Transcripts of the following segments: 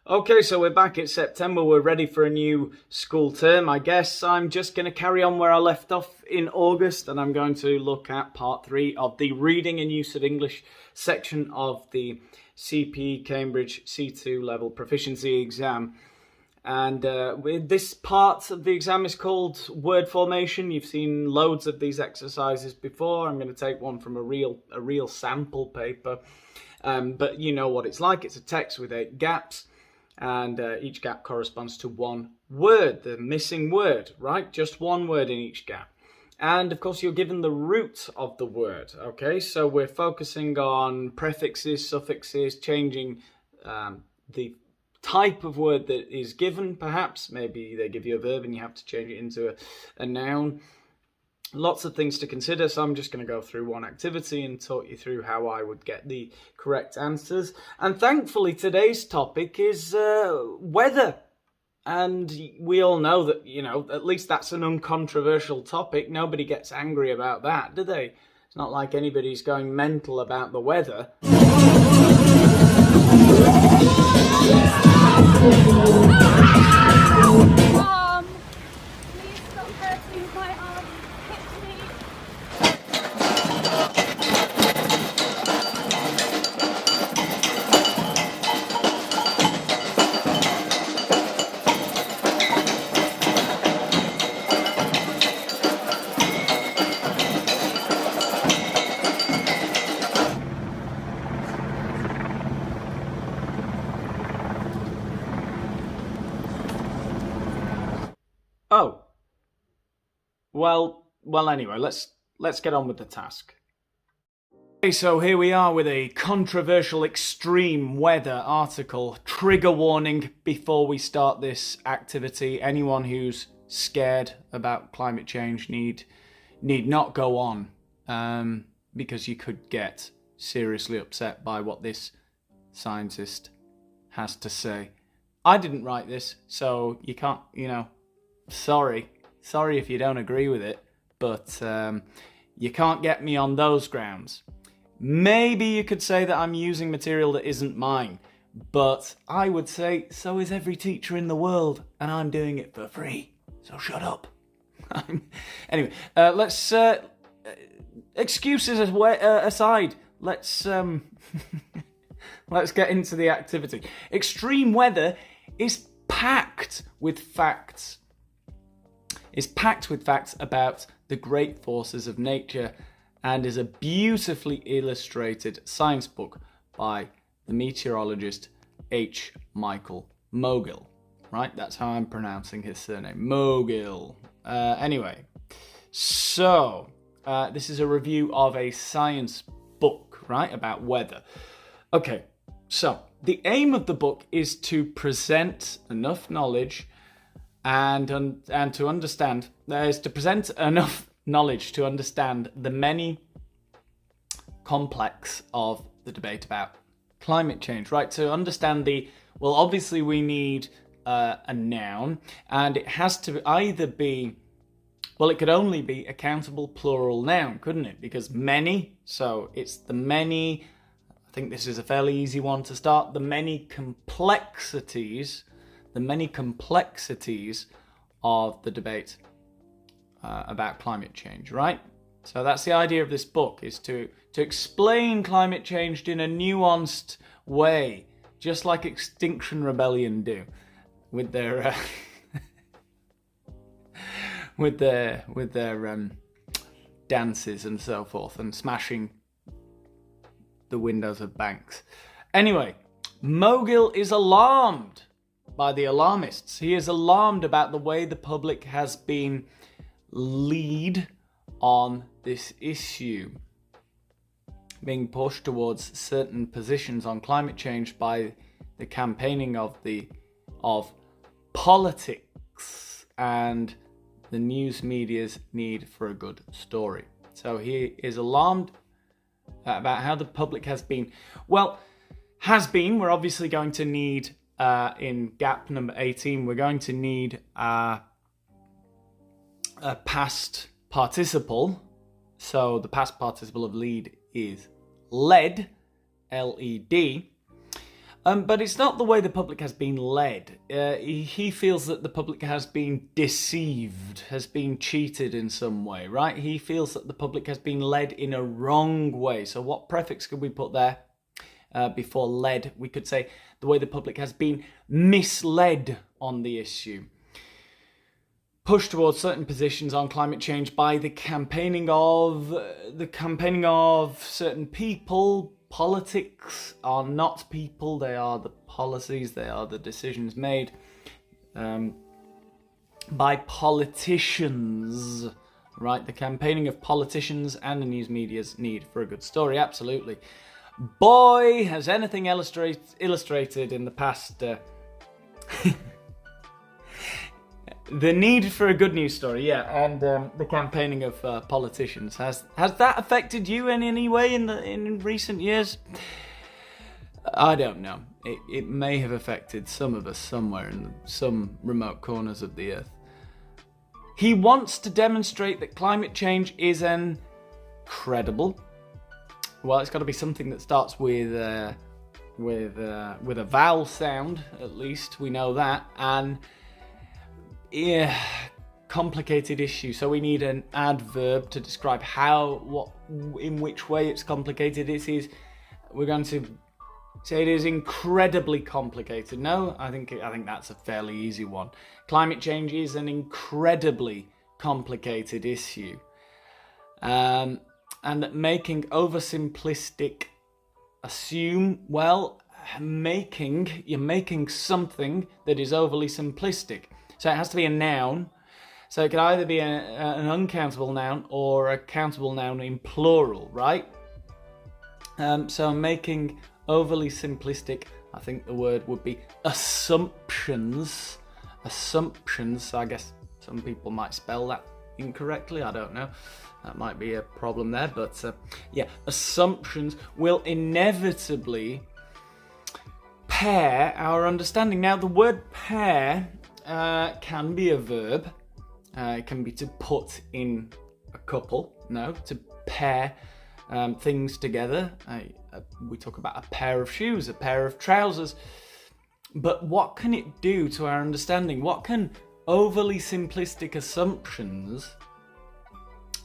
Okay, so we're back. It's September. We're ready for a new school term. I guess I'm just going to carry on where I left off in August, and I'm going to look at part 3 of the Reading and Use of English section of the CP Cambridge C2 level proficiency exam. And this part of the exam is called word formation. You've seen loads of these exercises before. I'm going to take one from a real sample paper, but you know what it's like. It's a text with 8 gaps. And each gap corresponds to one word, the missing word, right? Just one word in each gap. And of course, you're given the root of the word, okay? So we're focusing on prefixes, suffixes, changing the type of word that is given, perhaps. Maybe they give you a verb and you have to change it into a noun. Lots of things to consider, so I'm just going to go through one activity and talk you through how I would get the correct answers. And thankfully, today's topic is weather. And we all know that, you know, at least that's an uncontroversial topic. Nobody gets angry about that, do they? It's not like anybody's going mental about the weather. Please stop hurting my arm. Hit me. Oh. Well, anyway, let's get on with the task. Okay, so here we are with a controversial extreme weather article. Trigger warning before we start this activity. Anyone who's scared about climate change need not go on, because you could get seriously upset by what this scientist has to say. I didn't write this, so you can't, you know, sorry if you don't agree with it, but you can't get me on those grounds. Maybe you could say that I'm using material that isn't mine, but I would say so is every teacher in the world, and I'm doing it for free, so shut up. Anyway, let's excuses aside, let's let's get into the activity. Extreme weather is packed with facts. Is packed with facts about the great forces of nature and is a beautifully illustrated science book by the meteorologist H. Michael Mogill. Right, that's how I'm pronouncing his surname, Mogill. Anyway, so this is a review of a science book, right, about weather. Okay, so the aim of the book is to present enough knowledge and to understand, to present enough knowledge to understand the many complex of the debate about climate change, right? To understand well, obviously we need a noun, and it has to either be, well, it could only be a countable plural noun, couldn't it? Because many, so it's the many, I think this is a fairly easy one to start, the many complexities of the debate about climate change, right? So that's the idea of this book, is to explain climate change in a nuanced way, just like Extinction Rebellion do, with their with their dances and so forth, and smashing the windows of banks. Anyway, Mogill is alarmed by the alarmists. He is alarmed about the way the public has been led on this issue, being pushed towards certain positions on climate change by the campaigning of politics and the news media's need for a good story. So he is alarmed about how the public has been. We're obviously going to need, in gap number 18, we're going to need a past participle. So the past participle of lead is led, L-E-D. But it's not the way the public has been led. He feels that the public has been deceived, has been cheated in some way, right? He feels that the public has been led in a wrong way. So what prefix could we put there before led? We could say the way the public has been misled on the issue. Pushed towards certain positions on climate change by the campaigning of certain people. Politics are not people, they are the policies, they are the decisions made by politicians, right? The campaigning of politicians and the news media's need for a good story, absolutely. Boy, has anything illustrated in the past... The need for a good news story, yeah, and the campaigning of politicians. Has that affected you in any way in recent years? I don't know. It may have affected some of us somewhere in some remote corners of the earth. He wants to demonstrate that climate change is incredible. Well, it's got to be something that starts with a vowel sound, at least we know that, and yeah, complicated issue. So we need an adverb to describe in which way it's complicated. We're going to say it is incredibly complicated. No, I think that's a fairly easy one. Climate change is an incredibly complicated issue, and making oversimplistic you're making something that is overly simplistic. So it has to be a noun. So it can either be an uncountable noun or a countable noun in plural, right? So making overly simplistic, I think the word would be assumptions. Assumptions, I guess some people might spell that incorrectly, I don't know. That might be a problem there, but yeah, assumptions will inevitably pair our understanding. Now, the word pair can be a verb. It can be to put in a couple. No, to pair things together. We talk about a pair of shoes, a pair of trousers. But what can it do to our understanding? What can overly simplistic assumptions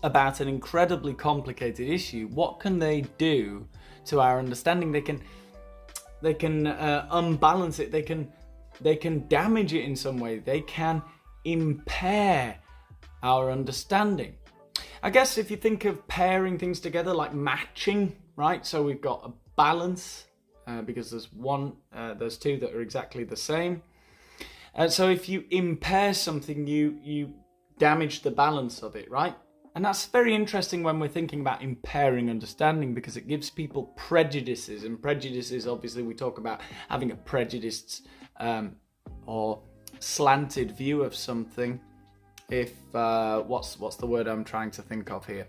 about an incredibly complicated issue, what can they do to our understanding? They can unbalance it. They can damage it in some way. They can impair our understanding. I guess if you think of pairing things together like matching, right? So we've got a balance because there's two that are exactly the same. So if you impair something, you damage the balance of it, right? And that's very interesting when we're thinking about impairing understanding, because it gives people prejudices. And prejudices, obviously, we talk about having a prejudiced or slanted view of something. If what's the word I'm trying to think of here?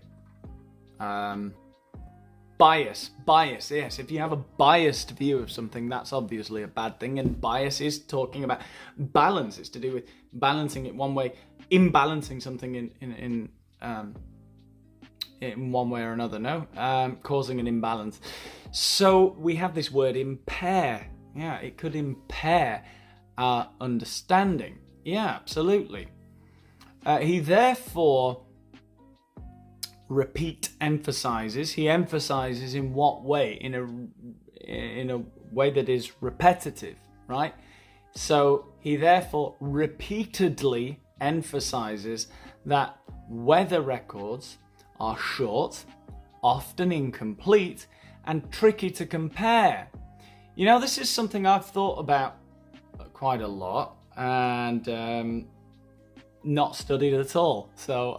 Bias, yes. If you have a biased view of something, that's obviously a bad thing. And bias is talking about balance. It's to do with balancing it one way, imbalancing something in one way or another, causing an imbalance. So we have this word impair. Yeah, it could impair our understanding. Yeah, absolutely. He therefore emphasizes. He emphasizes in what way? In a way that is repetitive, right? So he therefore repeatedly emphasizes that weather records are short, often incomplete, and tricky to compare. You know, this is something I've thought about quite a lot and not studied at all. So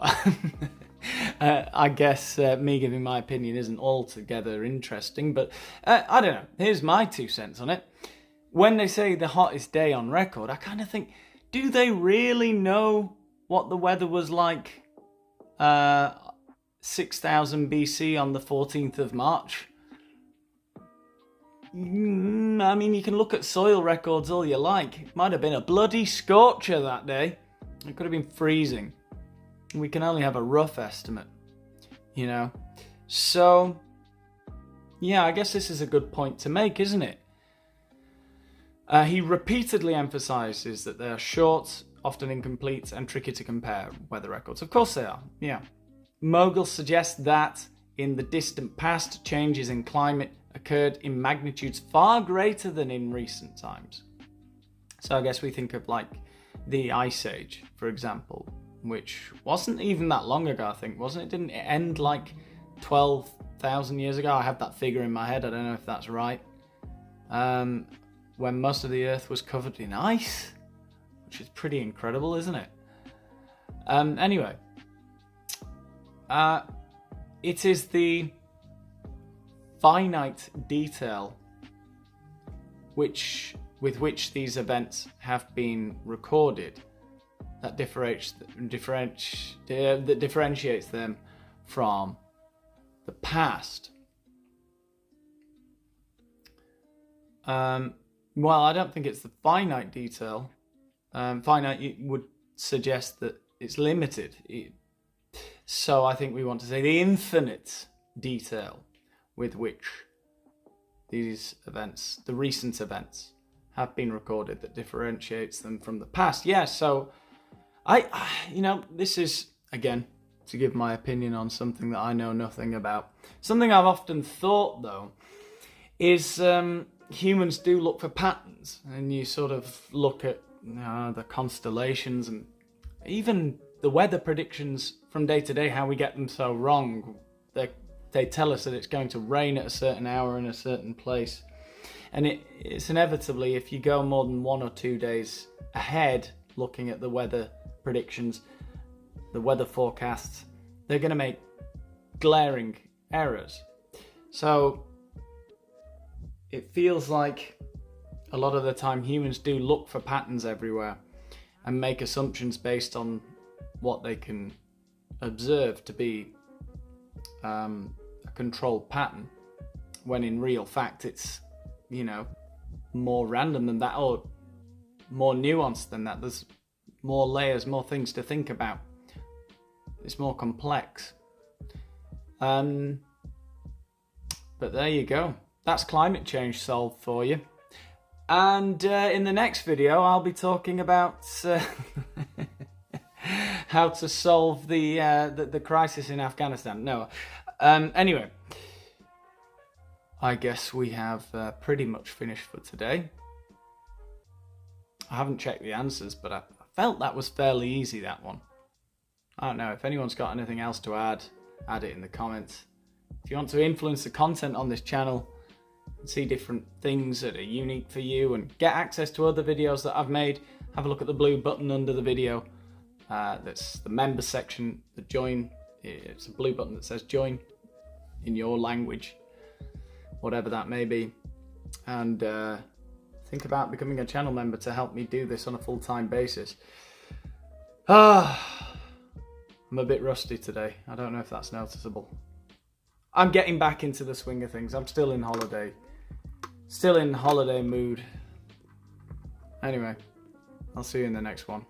I guess me giving my opinion isn't altogether interesting, but I don't know. Here's my 2 cents on it. When they say the hottest day on record, I kind of think, do they really know what the weather was like 6000 BC on the 14th of March? I mean, you can look at soil records all you like. It might have been a bloody scorcher that day. It could have been freezing. We can only have a rough estimate, you know. So, yeah, I guess this is a good point to make, isn't it? He repeatedly emphasises that they are short, often incomplete, and tricky to compare weather records. Of course they are, yeah. Mogul suggests that in the distant past, changes in climate occurred in magnitudes far greater than in recent times. So I guess we think of like the Ice Age, for example, which wasn't even that long ago, I think, wasn't it? Didn't it end like 12,000 years ago? I have that figure in my head, I don't know if that's right. When most of the Earth was covered in ice, which is pretty incredible, isn't it? Anyway, it is the finite detail with which these events have been recorded that differentiates them from the past. Well, I don't think it's the finite detail. Finite would suggest that it's limited. So I think we want to say the infinite detail with which these events, the recent events, have been recorded that differentiates them from the past. Yeah, so this is, again, to give my opinion on something that I know nothing about. Something I've often thought, though, is humans do look for patterns, and you sort of look at the constellations and even the weather predictions from day to day, how we get them so wrong. They tell us that it's going to rain at a certain hour in a certain place. And it's inevitably, if you go more than 1 or 2 days ahead looking at the weather predictions, the weather forecasts, they're going to make glaring errors. So it feels like a lot of the time humans do look for patterns everywhere and make assumptions based on what they can observe to be a controlled pattern, when in real fact it's, more random than that, or more nuanced than that. There's more layers, more things to think about. It's more complex. But there you go. That's climate change solved for you. And in the next video, I'll be talking about how to solve the crisis in Afghanistan. No. Anyway, I guess we have pretty much finished for today. I haven't checked the answers, but I felt that was fairly easy, that one. I don't know, if anyone's got anything else to add it in the comments. If you want to influence the content on this channel and see different things that are unique for you and get access to other videos that I've made, have a look at the blue button under the video. That's the members section, the join. It's a blue button that says join in your language, whatever that may be. And think about becoming a channel member to help me do this on a full-time basis. I'm a bit rusty today. I don't know if that's noticeable. I'm getting back into the swing of things. I'm still in holiday mood. Anyway, I'll see you in the next one.